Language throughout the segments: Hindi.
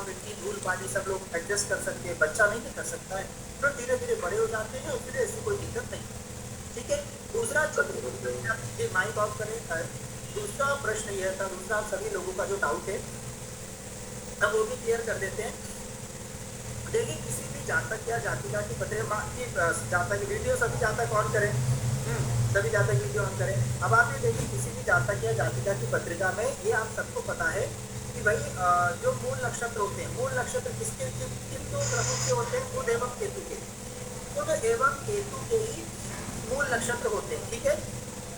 मिट्टी धूल पानी सब लोग एडजस्ट कर सकते हैं, बच्चा नहीं कर सकता है, तो धीरे धीरे बड़े हो जाते हैं और फिर ऐसी कोई दिक्कत नहीं। ठीक है, दूसरा जो माइक ऑफ करें, दूसरा प्रश्न यह था, दूसरा सभी लोगों का जो डाउट है अब वो भी क्लियर कर देते हैं। देखिए किसी भी जातक या जातिका की पत्रिका की जातक वीडियो सभी जातक ऑन करें, सभी जातक वीडियो ऑन करें। अब आप ये देखिए किसी भी जातक या जातिका की पत्रिका में ये आप सबको पता है कि भाई जो मूल नक्षत्र होते हैं, मूल नक्षत्र किसके किन दो ग्रहों के होते हैं, बुध एवं केतु के। बुध एवं केतु के ही मूल नक्षत्र होते हैं। ठीक है,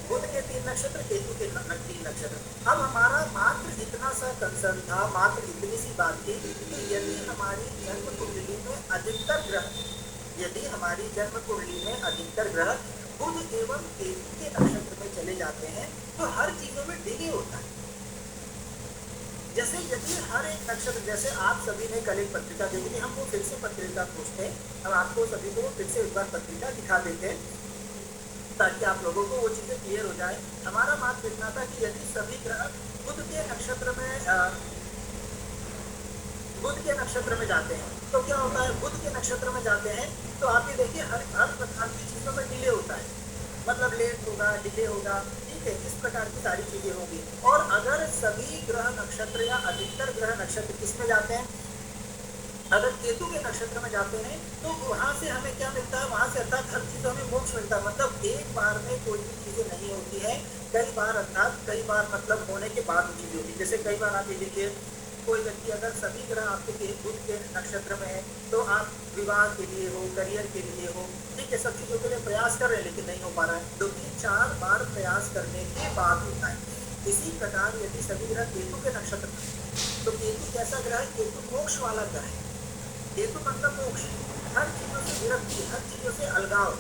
बुध के 3 नक्षत्र, केतु के 3 नक्षत्र। अब हमारा मात्र इतना सा कंसर्न था, मात्र इतनी सी बात थी कि यदि हमारी जन्म कुंडली में अधिकतर ग्रह, यदि हमारी जन्म कुंडली में अधिकतर ग्रह बुध एवं केतु के नक्षत्र में चले जाते हैं तो हर चीजों में डिले होता है। जैसे यदि हर एक नक्षत्र, जैसे आप सभी ने कल एक पत्रिका देखी थी, हम वो फिर से पत्रिका पूछते हैं, हम आपको सभी को फिर से एक बार पत्रिका दिखा देते हैं ताकि आप लोगों को वो चीजें क्लियर हो जाए। हमारा मात्र इतना था कि यदि सभी ग्रह बुध के नक्षत्र में जाते हैं तो क्या होता है, बुध के नक्षत्र में जाते हैं तो आप ये देखिए हर प्रकार की चीजों में डिले होता है, मतलब लेट होगा, डिले होगा। ठीक है, इस प्रकार की सारी चीजें होंगी। और अगर सभी ग्रह नक्षत्र या अधिकतर ग्रह नक्षत्र किसमें जाते हैं, अगर केतु के नक्षत्र में जाते हैं तो वहां से हमें क्या मिलता है, वहां से अर्थात हर चीजों में मोक्ष मिलता है। मतलब एक बार में कोई भी चीजें नहीं होती है, कई बार, अर्थात कई बार मतलब होने के बाद चीजें होती है। जैसे कई बार आप ये देखिए कोई व्यक्ति अगर सभी ग्रह आपके बुध के नक्षत्र में है तो आप विवाह के लिए हो, करियर के लिए हो, ठीक है, सब चीजों के लिए प्रयास कर रहे हैं लेकिन नहीं हो पा रहा है। 2-3-4 बार प्रयास करने के बाद होता है। इसी प्रकार यदि सभी ग्रह केतु के नक्षत्र में, तो केतु कैसा ग्रह है, केतु मोक्ष वाला ग्रह है। केतु मतलब मोक्ष, हर चीजों से विरक्ति, हर चीजों से अलगाव।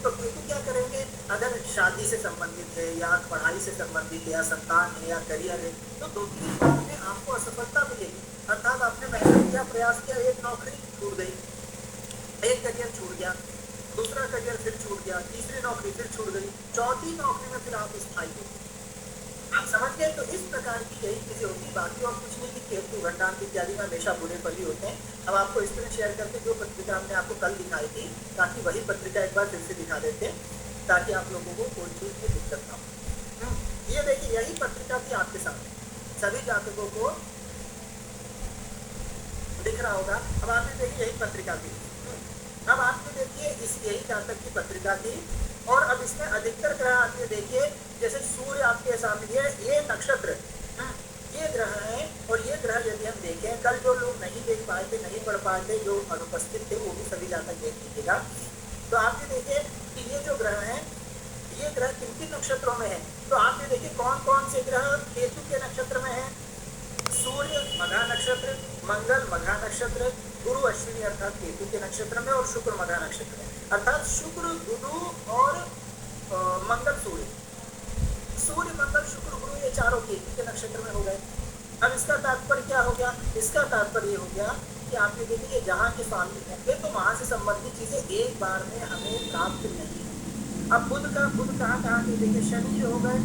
तो केतु क्या करेंगे, अगर शादी से संबंधित है या पढ़ाई से संबंधित है या संतान है या करियर है तो 2-3 बार में आपको असफलता मिलेगी। अर्थात आपने मेहनत किया, प्रयास किया, एक नौकरी छूट गई, एक करियर छूट गया, दूसरा करियर फिर छूट गया, तीसरी नौकरी फिर छूट गई, चौथी नौकरी में फिर आप स्थायी हो। आप समझ गए, तो इस प्रकार की यही चीजें होती, बाकी और कुछ नहीं कि केतु घंटांत इत्यादि में हमेशा बुरे फल ही होते हैं। अब आपको इस तरह शेयर करके जो पत्रिका हमने आपको कल दिखाई थी, ताकि वही पत्रिका एक बार फिर से दिखा देते हैं ताकि आप लोगों को कोई चीज में दिक्कत ना हो। ये देखिए यही पत्रिका थी आपके सामने, सभी जातकों को दिख रहा होगा। अब आपने देखिए यही पत्रिका थी, अब आपने देखिए इस यही जातक की पत्रिका थी और अब इसमें अधिकतर ग्रह आपने देखिए, जैसे सूर्य आपके सामने, ये नक्षत्र, ये ग्रह है। और ये ग्रह यदि हम देखें, कल जो लोग नहीं देख पाए थे, नहीं पढ़ पाए थे, जो अनुपस्थित थे, वो भी सभी जातक देख लीजिएगा। तो आप ये देखिए कि ये जो ग्रह है, ये ग्रह किन किन नक्षत्रों में है। तो आप ये देखिए कौन कौन से ग्रह केतु के नक्षत्र में है, सूर्य मघा नक्षत्र, मंगल मघा नक्षत्र, गुरु अश्विनी अर्थात केतु के नक्षत्र में, और शुक्र मघा नक्षत्र में। अर्थात शुक्र, गुरु और मंगल, सूर्य मंगल शुक्र गुरु, ये चारों केतु के नक्षत्र में हो गए। अब इसका तात्पर्य क्या हो गया, इसका तात्पर्य ये हो गया कि आप ये देखिए जहाँ के स्वामी होंगे तो वहां से संबंधित चीजें एक बार में हमें प्राप्त नहीं। अब बुध कहाँ के देखिए, शनि जो हो गए,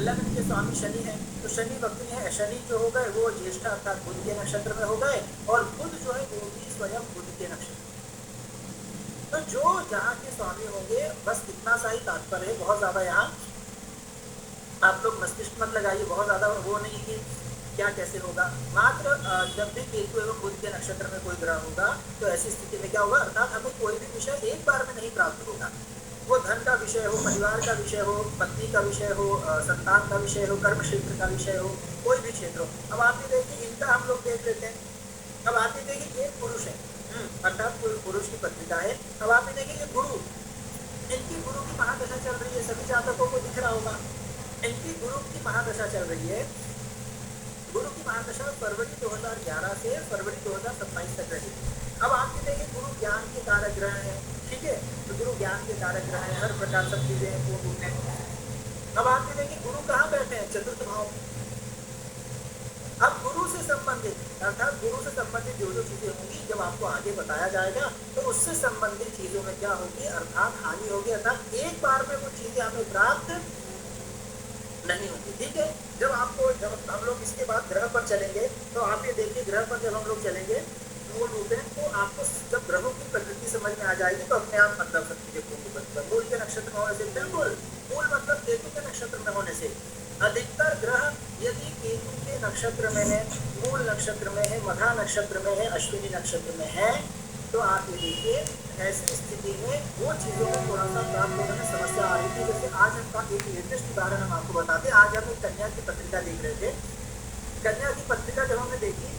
लग्न के स्वामी शनि है, तो शनि वक्री है, शनि जो हो गए वो ज्येष्ठ अर्थात बुध के नक्षत्र में हो गए, और बुध जो है वो भी स्वयं बुध के नक्षत्र। तो जो जहाँ के स्वामी होंगे, बस इतना सा ही तात्पर्य है, बहुत ज्यादा यहाँ आप लोग मस्तिष्क मत लगाइए, बहुत ज्यादा वो नहीं कि क्या कैसे होगा। मात्र जब भी केतु एवं बुध के नक्षत्र में कोई ग्रह होगा तो ऐसी स्थिति में क्या होगा, अर्थात हमें कोई भी विषय एक बार में नहीं प्राप्त होगा। वो धन का विषय हो, परिवार का विषय हो, पत्नी का विषय हो, संतान का विषय हो, कर्म क्षेत्र का विषय हो, कोई भी क्षेत्र हो। अब आप ये देखिए इनका हम लोग देख लेते हैं। अब आप ये देखिए एक पुरुष है, अर्थात पुरुष की पत्रिका है। अब आप ये देखिए गुरु, इनकी गुरु की महादशा चल रही है, सभी जातकों को दिख रहा होगा। इनकी गुरु की महादशा चल रही है। गुरु की महादशा फरवरी 2011 से फरवरी 2027 तक रही। अब आप ये देखिए गुरु ज्ञान के कारक ग्रह है, ठीक है, तो गुरु ज्ञान के कारक ग्रह है, हर प्रकार सब चीजें पूर्ण है। अब आप ये देखिए गुरु कहाँ बैठे हैं, चतुर्थ भाव। अब गुरु से संबंधित अर्थात गुरु से संबंधित जो जो चीजें होंगी, जब आपको आगे बताया जाएगा तो उससे संबंधित चीजों में क्या होगी, अर्थात हानि होगी, अर्थात एक बार में वो चीजें हमें प्राप्त नहीं होगी। ठीक है, जब हम लोग इसके बाद ग्रह पर चलेंगे तो आप ये देखिए ग्रह पर जब हम लोग चलेंगे मूल रूप में, तो आपको जब ग्रहों की प्रकृति समझ में आ जाएगी तो अपने आप मतलब सकती है मूल के नक्षत्र में होने से, बिल्कुल मूल मतलब केतु के नक्षत्र में होने से। अधिकतर ग्रह यदि केतु के नक्षत्र में है, मूल नक्षत्र में है, मघा नक्षत्र में है, अश्विनी नक्षत्र में है, तो आप ये देखिए ऐसी स्थिति में वो चीजों में थोड़ा सा प्राप्त होने में समस्या आ रही थी। जैसे आज हमका एक लेटेस्ट उदाहरण हम आपको बताते हैं। आज हम एक कन्या की पत्रिका देख रहे थे। कन्या की पत्रिका जब हमने देखी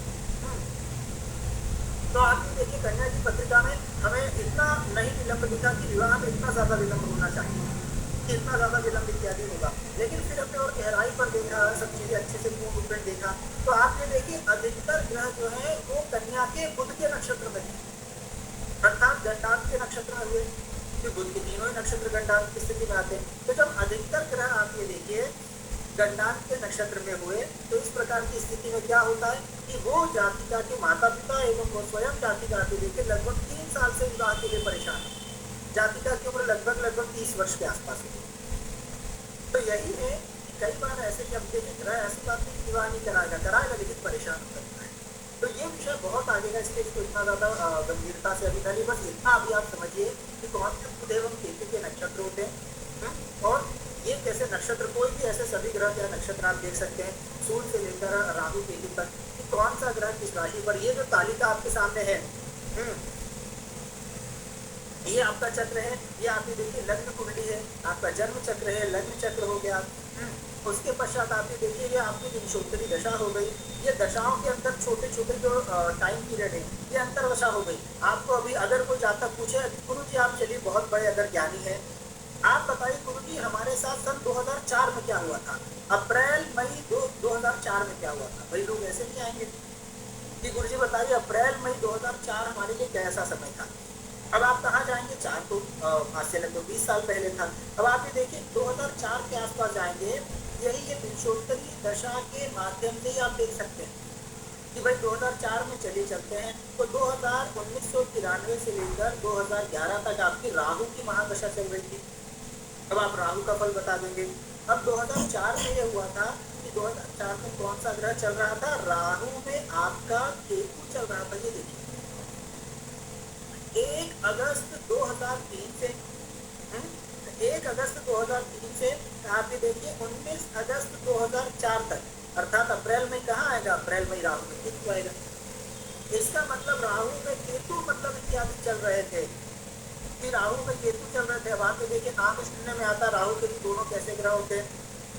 तो आप ये देखिए कन्या की पत्रिका में हमें इतना नहीं विलंब दिखा कि विवाह में इतना ज्यादा विलंब होना चाहिए, कि इतना ज्यादा विलंब इत्यादि होगा। लेकिन फिर हमने और गहराई पर देखा, सब चीजें अच्छे से पूर्ण रूप में देखा, तो आप ये देखिए अधिकतर ग्रह जो है वो कन्या के बुध के नक्षत्र में, अर्थात गंडांत के नक्षत्र में हुए, कि बुध के तीनों ही नक्षत्र गंडांत की स्थिति में आते हैं। तो जब अधिकतर ग्रह आप ये देखिए गंडांत के नक्षत्र में हुए, तो इस प्रकार की स्थिति में क्या होता है कि वो जातिका के माता पिता एवं वो स्वयं जातिका को लेकर लगभग 3 साल से विवाह के लिए परेशान है। जातिका की उम्र लगभग 30 वर्ष के आसपास है। तो यही है कि कई बार ऐसे कि अब देखिए ग्रह ऐसी बात नहीं विवाह नहीं कराएगा लेकिन परेशान करता है। तो ये विषय बहुत आगे का, इसलिए इसको इतना ज्यादा गंभीरता से अभी नहीं, बस इतना अभी आप समझिए कि कौन से बुध एवं केतु के नक्षत्र होते हैं और ये कैसे नक्षत्र, कोई भी ऐसे सभी ग्रह या नक्षत्र आप देख सकते हैं सूर्य से लेकर राहु केतु तक कि कौन सा ग्रह किस राशि पर। ये जो तालिका आपके सामने है, ये आपका चक्र है, ये आप ये देखिए लग्न कुंडली है, आपका जन्म चक्र है, लग्न चक्र हो गया। उसके पश्चात आप ये देखिए ये आपकी विंशोत्तरी दशा हो गई। ये दशाओं के अंदर छोटे छोटे जो टाइम पीरियड है ये अंतर्दशा हो गई। आपको अभी अगर कोई जातक पूछे गुरु जी आप चलिए बहुत बड़े अगर ज्ञानी है, आप बताइए गुरु जी हमारे साथ सन 2004 में क्या हुआ था, अप्रैल मई 2004 में क्या हुआ था। भाई लोग ऐसे नहीं आएंगे कि गुरु जी बताइए अप्रैल मई 2004 हमारे लिए कैसा समय था। अब आप कहाँ जाएंगे, 4 तो आज से लगभग 20 साल पहले था। अब आप ये देखिए 2004 के आसपास जाएंगे, यही ये विंशोत्तरी दशा के माध्यम से ही आप देख सकते हैं कि भाई 2004 में चले चलते हैं तो 1993 से लेकर 2011 तक आपकी राहु की महादशा चल रही थी। अब आप राहु का फल बता देंगे। अब 2004 में ये हुआ था कि 2004 में कौन सा ग्रह चल रहा था, राहु में आपका केतु चल रहा था। ये देखिए 1 अगस्त 2003 से 1 अगस्त 2003 से आप ये देखिए 19 अगस्त 2004 तक, अर्थात अप्रैल में कहाँ आएगा, अप्रैल में राहु में केतु आएगा। इसका मतलब राहु में केतु मतलब इत्यादि चल रहे थे कि राहु में केतु चल रहे थे। अब आप देखिए नाम सुनने में आता राहु केतु दोनों कैसे ग्रह होते हैं,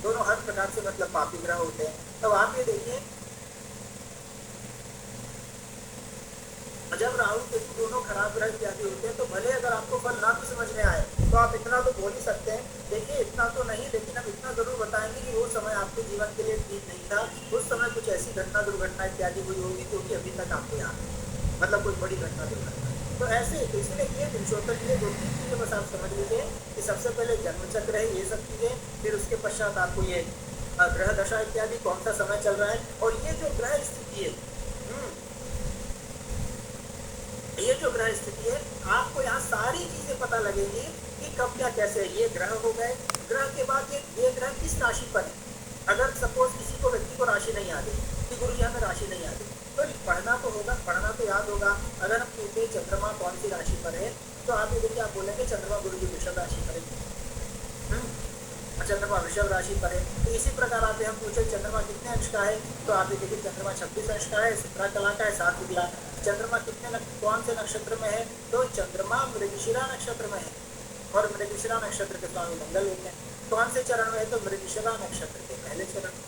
दोनों हर प्रकार से मतलब पापी ग्रह होते हैं। तो आप ये देखिए जब राहु केतु दोनों खराब ग्रह इत्यादि होते हैं तो भले अगर आपको फल ना भी समझ में आए तो आप इतना तो बोल ही सकते हैं। देखिए इतना तो नहीं, लेकिन हम इतना जरूर बताएंगे कि वो समय आपके जीवन के लिए ठीक नहीं था। उस समय कुछ ऐसी घटना दुर्घटना इत्यादि हुई होगी जो कि अभी तक आपको याद है, मतलब कोई बड़ी घटना दुर्घटना। तो ऐसे तो इसलिए ये विंशोत्तरी के लिए 2-3 चीजें बस आप समझ लीजिए कि सबसे पहले जन्म चक्र है, ये सब चीजें, फिर उसके पश्चात आपको ये ग्रह दशा इत्यादि कौन सा समय चल रहा है, और ये जो ग्रह स्थिति है ये जो ग्रह स्थिति है आपको यहाँ सारी चीजें पता लगेगी कि कब क्या कैसे है। ये ग्रह हो गए, ग्रह के बाद ये ग्रह किस राशि पर है। अगर सपोज किसी को व्यक्ति को राशि नहीं आ गई कि गुरु जी हमें राशि नहीं आ गई, तो पढ़ना तो होगा, पढ़ना तो याद होगा। अगर हम पूछे चंद्रमा कौन सी राशि पर है तो आप ये देखिए आप बोलेंगे चंद्रमा गुरु जी वृषभ राशि पर है, चंद्रमा वृषभ राशि पर है। तो इसी प्रकार आप हम पूछे चंद्रमा कितने अंश का है तो आप ये देखिए चंद्रमा 26 अंश का है, 17 कला का है, 7 विकला। चंद्रमा कितने कौन से नक्षत्र में है तो चंद्रमा मृगशिरा नक्षत्र में है, और मृगशिरा नक्षत्र के स्वामी मंगल होते हैं। कौन से चरण में है तो मृगशिरा नक्षत्र के पहले चरण।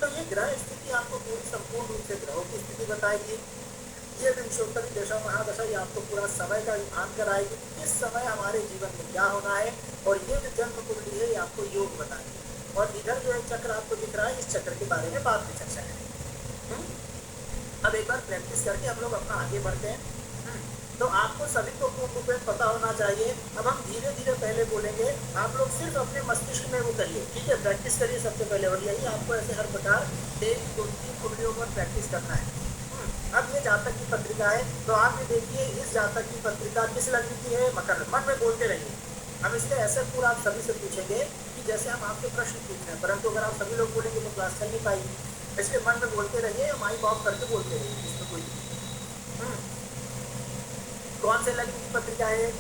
तो ये ग्रह स्थिति आपको पूरी संपूर्ण रूप से ग्रहों की स्थिति बताएगी। ये विंशोत्तरी दशा महादशा ये आपको पूरा समय का विधान कराएगी, किस समय हमारे जीवन में क्या होना है, और ये जो जन्म कुंडली है ये आपको योग बताएगी। और इधर जो एक चक्र आपको दिख रहा है इस चक्र के बारे में बाद में चर्चा करेंगे। अब एक बार प्रैक्टिस करके हम लोग अपना आगे बढ़ते हैं। तो आपको सभी को पूर्ण रूप में पता होना चाहिए। अब हम धीरे धीरे पहले बोलेंगे, आप लोग सिर्फ अपने मस्तिष्क में वो करिए, ठीक है, प्रैक्टिस करिए सबसे पहले। और यही आपको ऐसे हर प्रकार 1-2-3 कुंडलियों पर प्रैक्टिस करना है। अब ये जातक की पत्रिका है, तो आप ये देखिए इस जातक की पत्रिका किस लग्न की है, मकर। मन में बोलते रहिए। हम इसलिए ऐसे पूरा आप सभी से पूछेंगे कि जैसे हम आपसे प्रश्न पूछ रहे हैं, परंतु अगर आप सभी लोग बोलेंगे तो क्लास चल नहीं पाएगी। इसलिए मन में बोलते रहिए या माइक ऑफ करके बोलते रहिए, इसमें कोई हम्म। कौन से लग्न की पत्रिका है?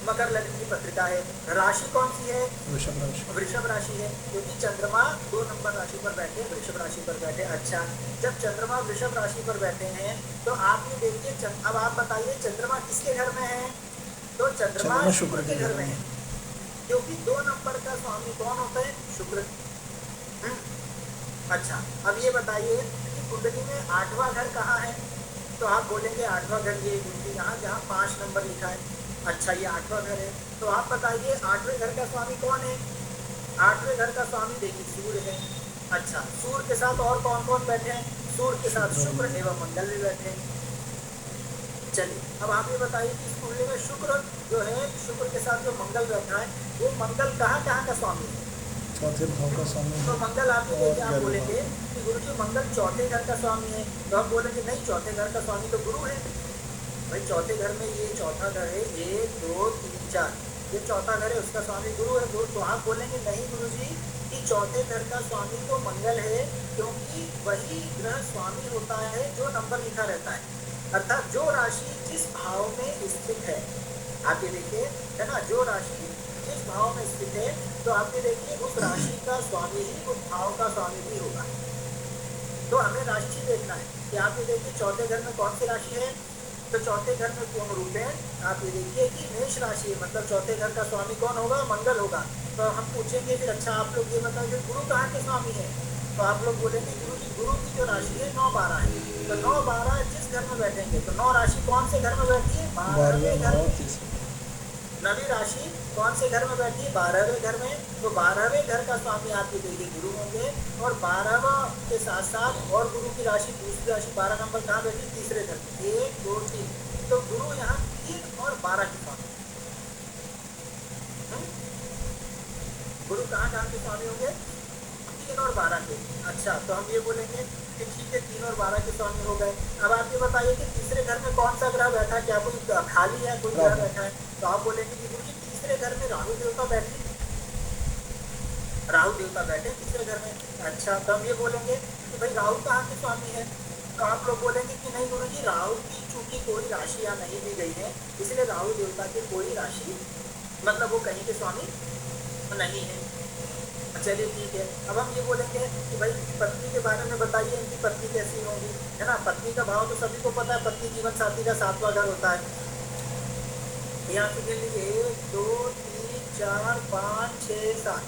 मकर लग्न की पत्रिका है। राशि कौन सी है? वृषभ राशि। वृषभ राशि है, क्योंकि चंद्रमा 2 नंबर राशि पर बैठे, वृषभ राशि पर बैठे। अच्छा, जब चंद्रमा वृषभ राशि पर बैठे हैं तो आप ये देखिए, अब आप बताइए चंद्रमा किसके घर में है? तो चंद्रमा शुक्र के घर में है, क्योंकि 2 नंबर का स्वामी कौन होता है? शुक्र। अच्छा, अब ये बताइए कि कुंडली में 8वां घर कहाँ है? तो आप बोलेंगे 8वां घर ये यहाँ जहाँ 5 नंबर लिखा है। अच्छा, ये 8वां घर है, तो आप बताइए 8वें घर का स्वामी कौन है? 8वें घर का स्वामी देखिए सूर्य है। अच्छा, सूर्य के साथ और कौन कौन बैठे हैं? सूर्य के साथ शुक्र एवं मंगल भी बैठे हैं। चलिए, अब आप ये बताइए कि इस कुंडली में शुक्र जो है, शुक्र के साथ जो मंगल बैठा है, वो मंगल कहाँ कहाँ का स्वामी है? चौथे भाव का स्वामी। तो मंगल आप ये देखिए, आप बोलेंगे कि गुरु जी मंगल चौथे घर का स्वामी है, तो हम बोलेंगे नहीं, चौथे घर का स्वामी तो गुरु है। भाई चौथे घर में ये चौथा घर है, 1 2 3 4, ये चौथा घर है, उसका स्वामी गुरु है। तो आप बोलेंगे नहीं गुरु जी, कि चौथे घर का स्वामी तो मंगल है, क्योंकि वही ग्रह स्वामी होता है जो नंबर लिखा रहता है, अर्थात जो राशि जिस भाव में स्थित है। आप ये देखिए, है ना, जो राशि जिस भाव में स्थित है, तो आप ये देखिए उस राशि का स्वामी ही उस भाव का स्वामी भी होगा। तो हमें राशि देखना है कि आप ये देखिए चौथे घर में कौन सी राशि है? तो चौथे घर में कौन रूप है? आप ये देखिए कि मेष राशि है, मतलब चौथे घर का स्वामी कौन होगा? मंगल होगा। तो हम पूछेंगे फिर, अच्छा आप लोग ये बताइए गुरु कहाँ के स्वामी है? तो आप लोग बोलेंगे गुरु जी, गुरु की जो राशि है 9 12 है, तो 9 12 जिस घर में बैठेंगे, तो 9 राशि कौन से घर में बैठी है? 12वें घर में। नवी राशि कौन से घर में बैठी है? 12वें घर में। तो 12वें घर का स्वामी आपके देखिए गुरु होंगे, और 12वां के साथ साथ और गुरु की राशि, दूसरी राशि 12 नंबर कहाँ बैठी? तीसरे घर में, 1 2 3। तो गुरु यहाँ 3 और 12 के स्वामी। गुरु कहाँ कहाँ के स्वामी होंगे? 3 और 12 के। अच्छा, तो हम ये बोलेंगे कि ठीक है, 3 और 12 के स्वामी हो गए। अब आप ये बताइए कि तीसरे घर में कौन सा ग्रह बैठा है? क्या कोई खाली है, कोई ग्रह बैठा है? तो आप बोलेंगे कि गुरु जी तीसरे घर में राहु देवता बैठे, राहु देवता बैठे तीसरे घर में। अच्छा, तो हम ये बोलेंगे कि भाई राहु कहाँ के स्वामी है? तो आप लोग बोलेंगे कि नहीं गुरु जी, राहु की चूंकि कोई राशि यहाँ नहीं दी गई है, इसलिए राहु देवता की कोई राशि, मतलब वो कहीं के स्वामी नहीं है। चलिए ठीक है, अब हम ये बोलेंगे कि भाई पत्नी के बारे में बताइए, इनकी पत्नी कैसी होगी, है ना। पत्नी का भाव तो सभी को पता है, पत्नी जीवन साथी का 7वां घर होता है। यहाँ से गिन लीजिए 1 2 3 4 5 6 7।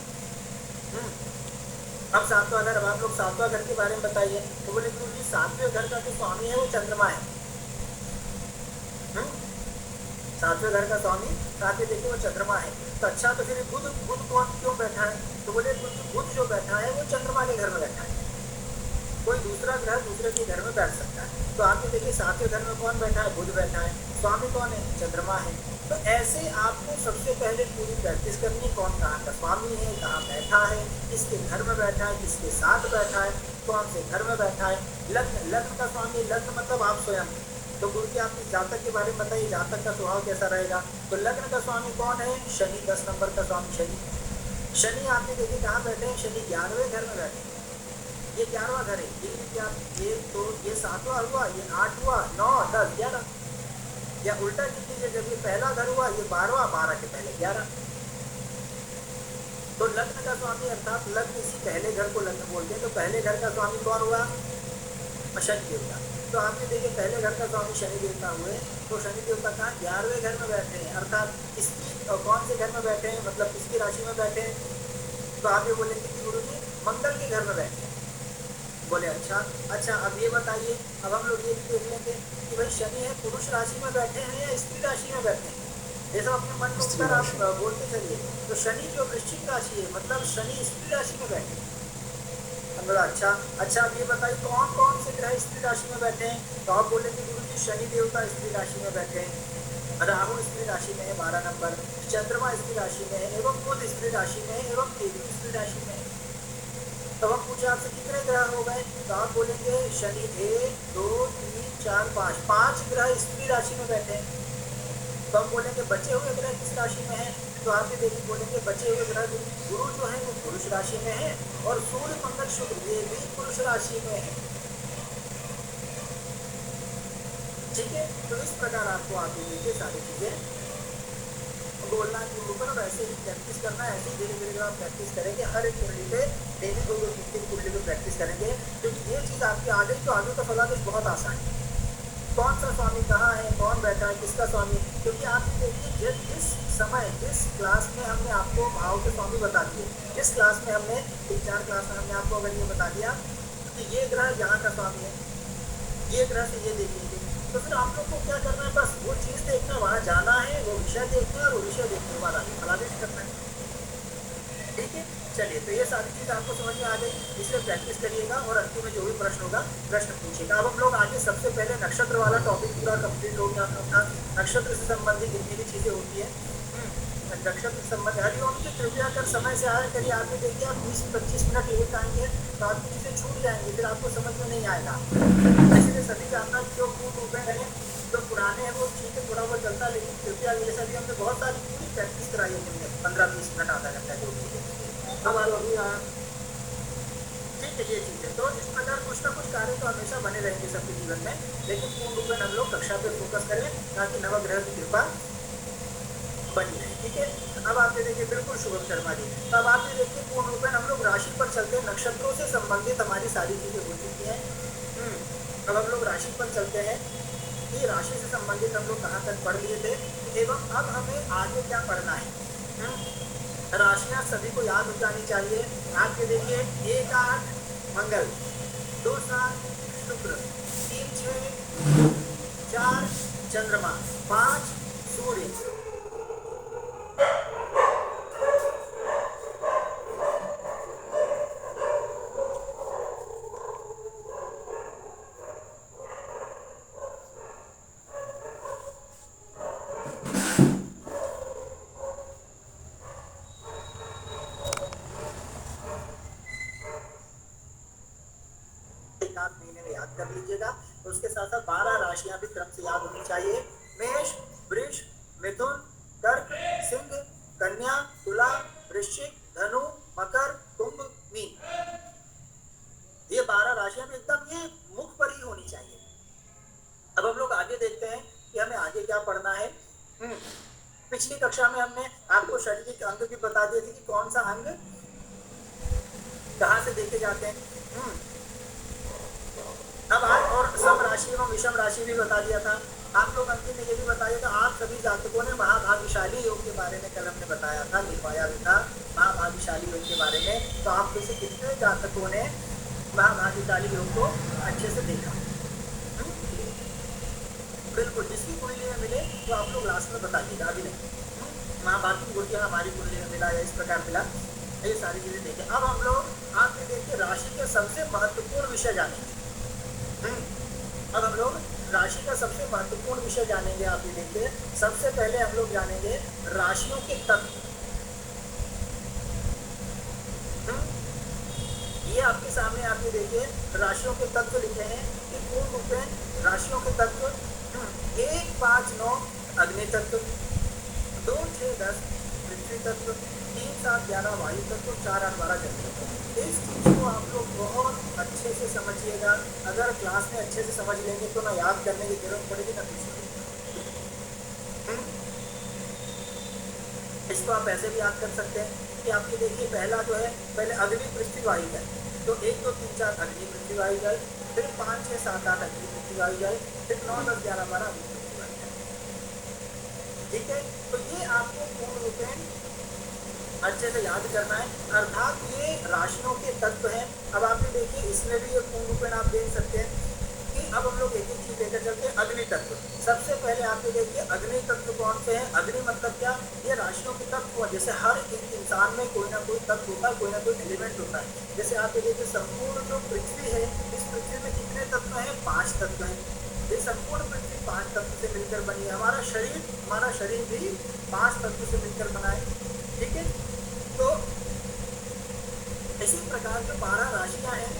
अब 7वां घर, अब आप लोग 7वां घर के बारे में बताइए। तो बोले गुरु जी 7वें घर का जो स्वामी है वो चंद्रमा है। 7वें घर का स्वामी साथ में देखिए वो चंद्रमा है। तो अच्छा, तो फिर बुध, बुध कौन क्यों बैठा है? तो बोले बुध जो बैठा है वो चंद्रमा के घर में बैठा है, कोई दूसरा ग्रह दूसरे के घर में बैठ सकता है। तो आप ये देखिए 7वें घर में कौन बैठा है? बुध बैठा है। स्वामी कौन है? चंद्रमा है। तो ऐसे आपको सबसे पहले पूरी प्रैक्टिस करनी है, कौन कहाँ का स्वामी है, कहाँ बैठा है, किसके घर में बैठा है, किसके साथ बैठा है, कौन से घर में बैठा है। लग्न, लग्न का स्वामी, लग्न मतलब आप स्वयं। तो गुरु जी आपकी जातक के बारे में बताइए, जातक का स्वभाव कैसा रहेगा? तो लग्न का स्वामी कौन है? शनि, 10 नंबर का स्वामी शनि। शनि आपने देखिए कहाँ बैठे हैं? शनि 11वें घर में बैठे हैं। ये 11वां घर है, ये तो ये 7वां हुआ, ये 8 हुआ, 9 10 11, या उल्टा लिख लीजिए, जब ये पहला घर हुआ ये 12वां, 12 के पहले 11। तो लग्न का स्वामी अर्थात लग्न, इसी पहले घर को लग्न बोलते हैं। तो पहले घर का स्वामी कौन हुआ? शनि देवता। तो आपने देखिए पहले घर का स्वामी शनि देवता हुए, तो शनि देवता कहाँ? 11वें घर में बैठे हैं, अर्थात इसकी कौन से घर में बैठे हैं, मतलब किसकी राशि में बैठे हैं? तो आप ये बोलेंगे कि गुरु जी मंगल के घर में बैठे हैं। बोले अच्छा, अब ये बताइए, अब हम लोग ये भी देख लेंगे कि भाई शनि है पुरुष राशि में बैठे हैं या स्त्री राशि में बैठे हैं। ये सब अपने मन में उत्तर आप बोलते चलिए। तो शनि जो वृश्चिक राशि है, मतलब शनि स्त्री राशि में बैठे हैं। अच्छा, अब ये बताइए कौन कौन से ग्रह स्त्री राशि में बैठे हैं? तो आप बोलेंगे गुरु जी शनि देवता स्त्री राशि में बैठे हैं, राहु स्त्री राशि में है 12 नंबर, चंद्रमा स्त्री राशि में है, एवं बुध स्त्री राशि में है, एवं केतु स्त्री राशि में है। तो हम पूछे आपसे कितने ग्रह हो गए? तो आप बोलेंगे शनि 1 2 3 4 5 ग्रह स्त्री राशि में बैठे हैं। तो हम बोलेंगे बचे हुए ग्रह किस राशि में है? तो आप ये देखिए बोलेंगे बचे हुए ग्रह गुरु जो है वो पुरुष राशि में है और सूर्य मंगल शुक्र ये भी पुरुष राशि में है। ठीक है, तो इस प्रकार आपको आगे देखिए सारी चीजें बोलना के ऊपर और ऐसे ही प्रैक्टिस करना है। ऐसे धीरे धीरे आप प्रैक्टिस करेंगे हर एक कुंडली पे, डेली 2-3 कुंडली पे प्रैक्टिस करेंगे, क्योंकि ये चीज आपकी आ गई तो आगे का फलादेश बहुत आसान है। कौन सा स्वामी कहाँ है, कौन बैठा है, किसका स्वामी, क्योंकि आप देखिए जिस समय जिस क्लास में हमने आपको भाव के स्वामी बता दिए, जिस क्लास में हमने 3-4 क्लास में हमने आपको अगर ये बता दिया कि ये ग्रह यहाँ का स्वामी है, ये ग्रह से ये देखेंगे, तो फिर आप लोग को क्या करना है, बस वो चीज देखना, वहां जाना है, वो विषय देखना है और वो विषय देखने के बाद आगे फलादेश करना है। ठीक है, चलिए, तो ये सारी चीज आपको समझ में आ गई, इसलिए प्रैक्टिस करिएगा और अंतिम में जो भी प्रश्न होगा प्रश्न पूछिएगा। अब हम लोग आगे सबसे पहले नक्षत्र वाला टॉपिक पूरा कंप्लीट हो गया अपना, नक्षत्र से संबंधित जितनी भी चीजें होती है नक्षत्र से संबंधित। हरिओम जी कृपया कर समय से आया करिए, आपने देखिए आप 20-25 मिनट लेट आएंगे तो आपकी चीजें छूट जाएंगी, फिर आपको समझ में नहीं आएगा। इसलिए सभी जानना जो पूर्ण रूप है जो पुराने हैं वो ठीक है, थोड़ा बहुत चलता है, लेकिन कृपया ये सभी हमने बहुत सारी पूरी प्रैक्टिस कराई है 15-20 मिनट आधा घंटा जो अब अभी ठीक है ये चीज़ है। तो इस प्रकार कुछ ना कुछ कार्य तो हमेशा बने रहेंगे सबके जीवन में, लेकिन पूर्ण रूप में हम लोग कक्षा पे फोकस करें ताकि नवग्रह की कृपा बनी रहे। ठीक है, अब आप ये देखिए बिल्कुल शुभम शर्मा जी, तो अब आप ये देखिए पूर्ण रूप में हम लोग राशि पर चलते हैं, नक्षत्रों से संबंधित हमारी सारी चीजें हो चुकी हैं। अब हम लोग राशि पर चलते हैं, ये राशि से संबंधित हम लोग कहाँ तक पढ़ लिए थे एवं अब हमें आगे क्या पढ़ना है। राशियां सभी को याद हो जानी चाहिए। आप ये देखिए 1-8 मंगल, 2-7 शुक्र, 3-6 4 चंद्रमा, 5 सूर्य, महीने में याद कर लीजिएगा। तो उसके साथ साथ 12 राशियां भी क्रम से याद होनी चाहिए। मेष, वृष, मिथुन, कर्क, सिंह, कन्या, तुला, वृश्चिक, धनु, मकर, कुंभ, मीन। ये 12 राशियां भी एकदम ये मुख पर ही होनी चाहिए। अब हम लोग आगे देखते हैं कि हमें आगे क्या पढ़ना है। पिछली कक्षा में हमने आपको शारीरिक अंग भी बता दिए थे कि कौन सा अंग कहाँ से देखे जाते हैं। अब आज और सम राशि एवं विषम राशि भी बता दिया था। आप लोग अंतिम में ये भी बताइए था, आप सभी जातकों ने महाभाग्यशाली योग के बारे में कल हमने बताया था, निर्वाया भी था महाभाग्यशाली योग के बारे में। तो आप में से कितने जातकों ने महाभाग्यशाली योग को अच्छे से देखा? बिल्कुल, जिसकी कुंडली में मिले तो आप लोग लास्ट में बताइएगा, अभी नहीं। महाभाग्य बोल के हमारी कुंडली में मिला या इस प्रकार मिला, ये सारी चीजें देखें। अब हम लोग आपने देखिए राशि के सबसे महत्वपूर्ण विषय जानेंगे। अब हम लोग राशि का सबसे महत्वपूर्ण विषय जानेंगे। आप ये देखिए, सबसे पहले हम लोग जानेंगे राशियों के तत्व। ये आपके सामने आप ये देखिए राशियों के तत्व लिखे हैं कि पूर्ण रूप में राशियों के तत्व 1, 5, 9 अग्नि तत्व, 2, 6, 10 पृथ्वी तत्व, 3, 7, 11 वायु तत्व, 4, 8, 12 जल तत्व। इस चीज को आप लोग बहुत अच्छे से समझिएगा। अगर क्लास में अच्छे से समझ लेंगे तो ना याद करने की जरूरत पड़ेगी ना कुछ। इसको आप ऐसे भी याद कर सकते हैं कि आप ये देखिए पहला जो है पहले अग्नि पृथ्वी वायु जल, तो 1, 2, 3, 4 अग्नि पृथ्वी वायु जल, फिर 5, 6, 7, 8 अग्नि पृथ्वी वायु जल, फिर 9, 10, 11, 12 अग्नि पृथ्वी वायु जल। ठीक है, तो ये आपको पूर्ण रूप में अच्छे से याद करना है, अर्थात ये राशियों के तत्व हैं। अब आप ये देखिए इसमें भी ये पूर्ण रूप में आप देख सकते हैं कि अब हम लोग एक एक चीज लेकर चलते हैं। अग्नि तत्व सबसे पहले आप ये देखिए, अग्नि तत्व कौन से हैं? अग्नि मतलब क्या? ये राशियों के तत्व। जैसे हर एक इंसान में कोई ना कोई तत्व होता है, कोई ना कोई एलिमेंट होता है। जैसे आप ये देखिए संपूर्ण जो पृथ्वी है, इस पृथ्वी में कितने तत्व हैं? 5 तत्व हैं। ये संपूर्ण पृथ्वी 5 तत्व से मिलकर बनी है। हमारा शरीर भी 5 तत्व से मिलकर बना है। ठीक है, तो इसी प्रकार जो 12 राशियां हैं,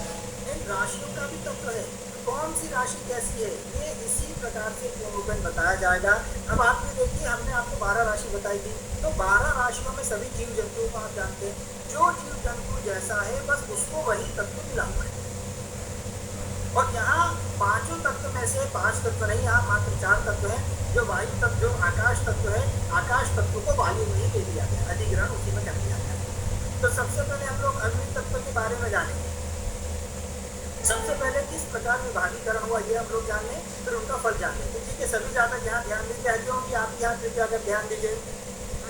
इन राशियों का भी तत्व है। कौन सी राशि कैसी है, ये इसी प्रकार से पूर्ण रूपेण बताया जाएगा। अब आप ये देखिए, हमने आपको 12 राशि बताई थी, तो 12 राशियों में सभी जीव जंतुओं को आप जानते हैं, जो जीव जंतु जैसा है बस उसको वही तत्व मिला हुआ है। और यहाँ पांचों तत्व में से 5 तत्व नहीं, यहाँ मात्र 4 तत्व हैं। जो वायु तत्व, जो आकाश तत्व है, आकाश तत्व को वायु में ही ले लिया गया, अधिग्रहण उसी में कर दिया गया। तो सबसे पहले हम लोग अग्नि तत्व के बारे में जानेंगे। सबसे पहले किस प्रकार विभागीकरण हुआ ये हम लोग जान लें, फिर उनका फल जान लें। तो ठीक है, सभी ज्यादा ध्यान दीजिए, हरिओम की आप यहाँ कृपया कर ध्यान दीजिए,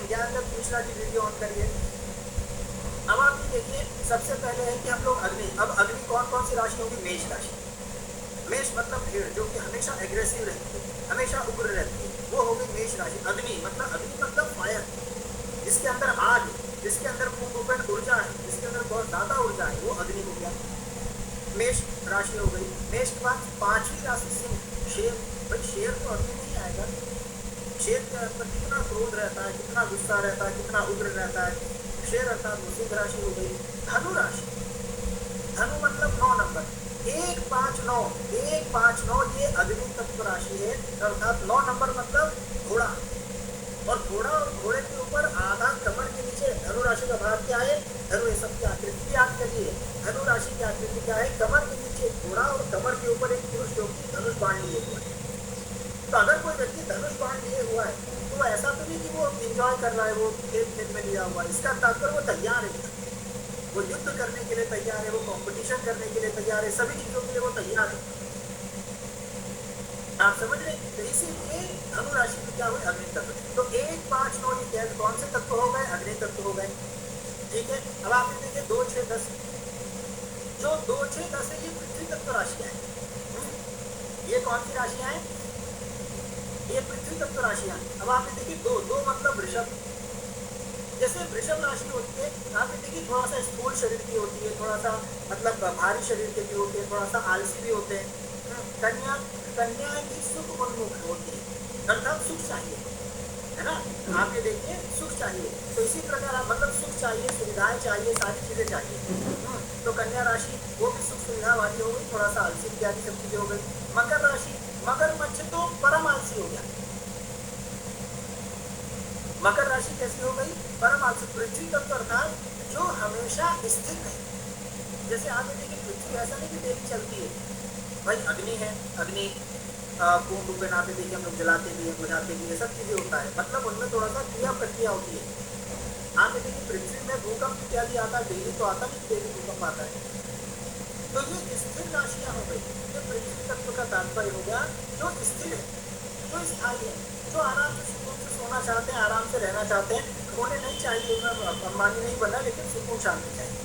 ज्ञान जब दूसरा की वीडियो ऑन करिए। अब आप ये देखिए, सबसे पहले है कि हम लोग अग्नि, अब अग्नि कौन कौन सी राशि होगी, मेष राशि। मेष मतलब भेड़, जो कि हमेशा एग्रेसिव रहती है, हमेशा उग्र रहती है, वो हो गई मेष राशि। अग्नि मतलब फायर, जिसके अंदर आग, जिसके अंदर पूर्ण रूपेण ऊर्जा है, जिसके अंदर बहुत ज्यादा ऊर्जा है, वो अग्नि हो गया, मेष राशि हो गई। मेष के बाद 5वीं राशि सिंह, शेर। भाई शेर तो अग्नि नहीं आएगा, शेर के अंदर कितना क्रोध रहता है, कितना गुस्सा रहता है, कितना उग्र रहता है, शेर अर्थात वो सिंह राशि हो गई। धनु राशि, धनु मतलब 9 नंबर, 159 ये अग्नि तत्व राशि है, अर्थात 9 नंबर मतलब घोड़ा। और घोड़ा और घोड़े के ऊपर आधा कमर के नीचे धनु राशि का भाग क्या है, धनु, ये सब की आकृति याद करिए। धनु राशि की आकृति क्या है, कमर के नीचे घोड़ा और कमर के ऊपर एक पुरुष जो कि धनुष बाण लिए हुआ है। तो अगर कोई व्यक्ति धनुष बाण लिए हुआ है तो ऐसा तो नहीं कि वो एंजॉय कर रहा है, वो खेल में लिया हुआ है, इसका तात्पर्य वो तैयार है, वो युद्ध करने के लिए तैयार है, वो कंपटीशन करने के लिए तैयार है, सभी चीजों के लिए वो तैयार है। आप समझ रहे हैं? तो इसीलिए धनु राशि में क्या हुए, अग्नि तत्व। तो 1, 5, 9 ये कौन से तत्व हो गए, अग्नि तत्व हो गए। ठीक है, अब आप देखिए 2, 6, 10, जो 2, 6, 10 है ये पृथ्वी तत्व राशियां हैं। ये कौन सी राशियां हैं, ये पृथ्वी तत्व राशियां। अब आप देखिए 2 मतलब वृषभ। जैसे वृषभ राशि होती है, आप देखिए थोड़ा सा स्थूल शरीर की होती है, थोड़ा सा मतलब भारी शरीर के भी होते हैं, थोड़ा सा आलसी भी होते हैं। कन्या की सुख उन्मुख होती है, अर्थात सुख चाहिए, है ना। आप ये देखिए सुख चाहिए, तो इसी प्रकार आप मतलब सुख चाहिए, सुविधाएं चाहिए, सारी चीजें चाहिए। तो कन्या राशि वो भी सुख सुविधा वाली हो गई, थोड़ा सा आलसी इत्यादि सब चीजें हो गई। मकर राशि, मगरमच्छ तो परम आलसी हो गया। मकर राशि कैसी हो गई, परम आलसी। पृथ्वी तत्व अर्थात जो हमेशा स्थिर है। जैसे आप देखिए पृथ्वी ऐसा नहीं कि डेली चलती है, भाई अग्नि है, अग्नि पूर्ण रूप में नाते देखिए हम लोग जलाते भी हैं, बुझाते भी हैं, सब चीजें होता है, मतलब उनमें थोड़ा सा क्रिया प्रक्रिया होती है। आप देखिए पृथ्वी में भूकंप इत्यादि आता है, डेली तो आता नहीं, डेली भूकंप आता है। तो ये स्थिर राशियां हो गई। ये पृथ्वी तत्व का तात्पर्य हो गया जो स्थिर है, जो स्थायी है, जो आराम से सुकून से सोना चाहते हैं, आराम से रहना चाहते हैं। उन्हें नहीं चाहिए, उन्हें अंबानी नहीं बनना, लेकिन सुकून शांति चाहिए।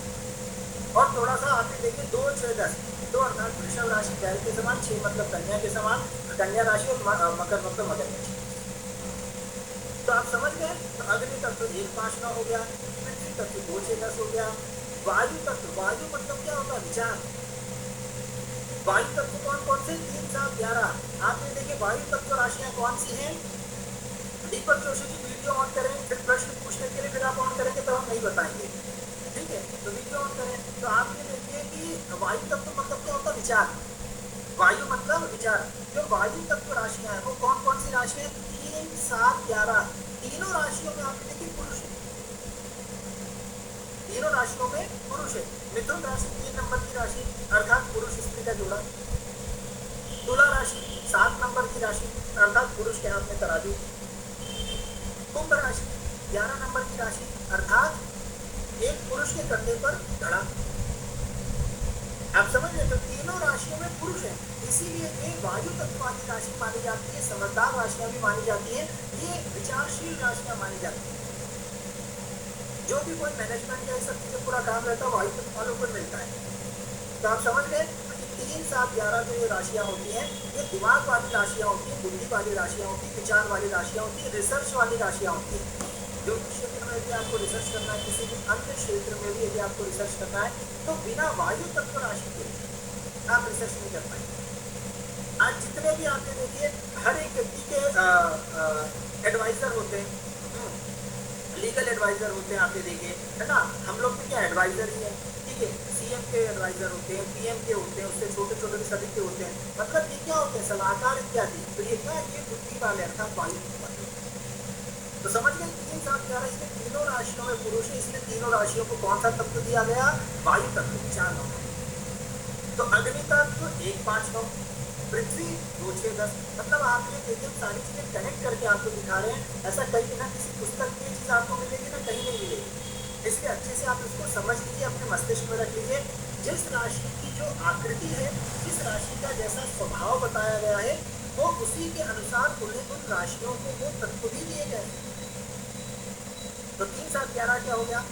और थोड़ा सा आप देखिए 2, 6, 10, 2 अर्थात वृषभ राशि बैल के समान, 6 मतलब कन्या के समान, कन्या राशि और मकर मतलब मगरमच्छ। तो आप समझ गए। तो अग्नि तत्व 1, 5, 9 हो गया, पृथ्वी तत्व 2, 6, 10 हो गया। वायु तत्व, वायु मतलब क्या होता है, विचार। वायु तत्व कौन कौन से, 3, 7, 11। आप ये देखिए वायु तत्व राशियां कौन सी हैं। दीपक जोशी की वीडियो ऑन करें, फिर प्रश्न पूछने के लिए फिर आप ऑन करेंगे तो हम नहीं बताएंगे, ठीक है। तो वीडियो ऑन करें, तो आप ये देखिए कि वायु तत्व मतलब क्या होता है, विचार। वायु मतलब विचार। जो वायु तत्व राशियां हैं वो कौन कौन सी राशि है, 3, 7, 11। तीनों राशियों में आप देखिए पुरुष है, तीनों राशियों में पुरुष है। मिथुन राशि 3 नंबर की राशि, अर्थात पुरुष स्त्री का जोड़ा। तुला राशि 7 नंबर की राशि, अर्थात पुरुष के हाथ में तराजू। कुंभ राशि 11 नंबर की राशि, अर्थात एक पुरुष के कंधे पर घड़ा। आप समझ रहे, तो तीनों राशियों में पुरुष है, इसीलिए ये वायु तत्व वाली राशि मानी जाती है। समझदार राशियां भी मानी जाती है, ये विचारशील राशियां मानी जाती है। जो भी कोई मैनेजमेंट या सब चीजें पूरा काम रहता है वायु तत्व वालों पर मिलता है। तो आप समझ गए 3, 7, 11 जो ये राशियां होती हैं, ये दिमाग वाली राशियां होती हैं, बुद्धि वाली राशियां होती हैं, विचार वाली राशियां होती हैं, रिसर्च वाली राशियां होती हैं। जो क्षेत्र में भी आपको रिसर्च करना है, किसी भी अन्य क्षेत्र में भी यदि आपको रिसर्च करना है, तो बिना वायु तत्व राशि के आप रिसर्च नहीं कर पाएंगे। आज जितने भी आपने देखिए हर एक व्यक्ति के एडवाइजर होते हैं, लीगल एडवाइजर होते हैं, आपने देखे है ना। हम लोग तो क्या एडवाइजर ही है कि देखिए सीएम के एडवाइजर होते हैं, पीएम के होते हैं, उससे छोटे छोटे भी सभी के होते हैं, मतलब ये क्या होते हैं, सलाहकार इत्यादि। तो ये क्या है, ये बुद्धि वाले अर्थात वायु वाले। तो समझ गए 3 7 11 इसमें तीनों राशियों में पुरुष है, इसलिए तीनों राशियों को कौन सा तत्व दिया गया, वायु तत्व 4 9। तो अग्नि तत्व 1 5 9, पृथ्वी 2 6 10। मतलब आपने देखिए हम सारी चीजें कनेक्ट करके आपको दिखा रहे हैं, ऐसा कहीं ना किसी पुस्तक में चीज आपको मिलेगी ना, कहीं नहीं मिलेगी। इसलिए अच्छे से आप इसको समझ लीजिए, अपने मस्तिष्क में रख लीजिए। जिस राशि की जो आकृति है, जिस राशि का जैसा स्वभाव बताया गया है, वो उसी के अनुसार उन्हें उन राशियों को वो तत्व भी दिए गए। तो 3 7 11 क्या हो गया,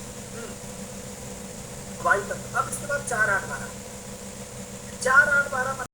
वायु तत्व। अब इसके बाद 4 8 12, 4 8 12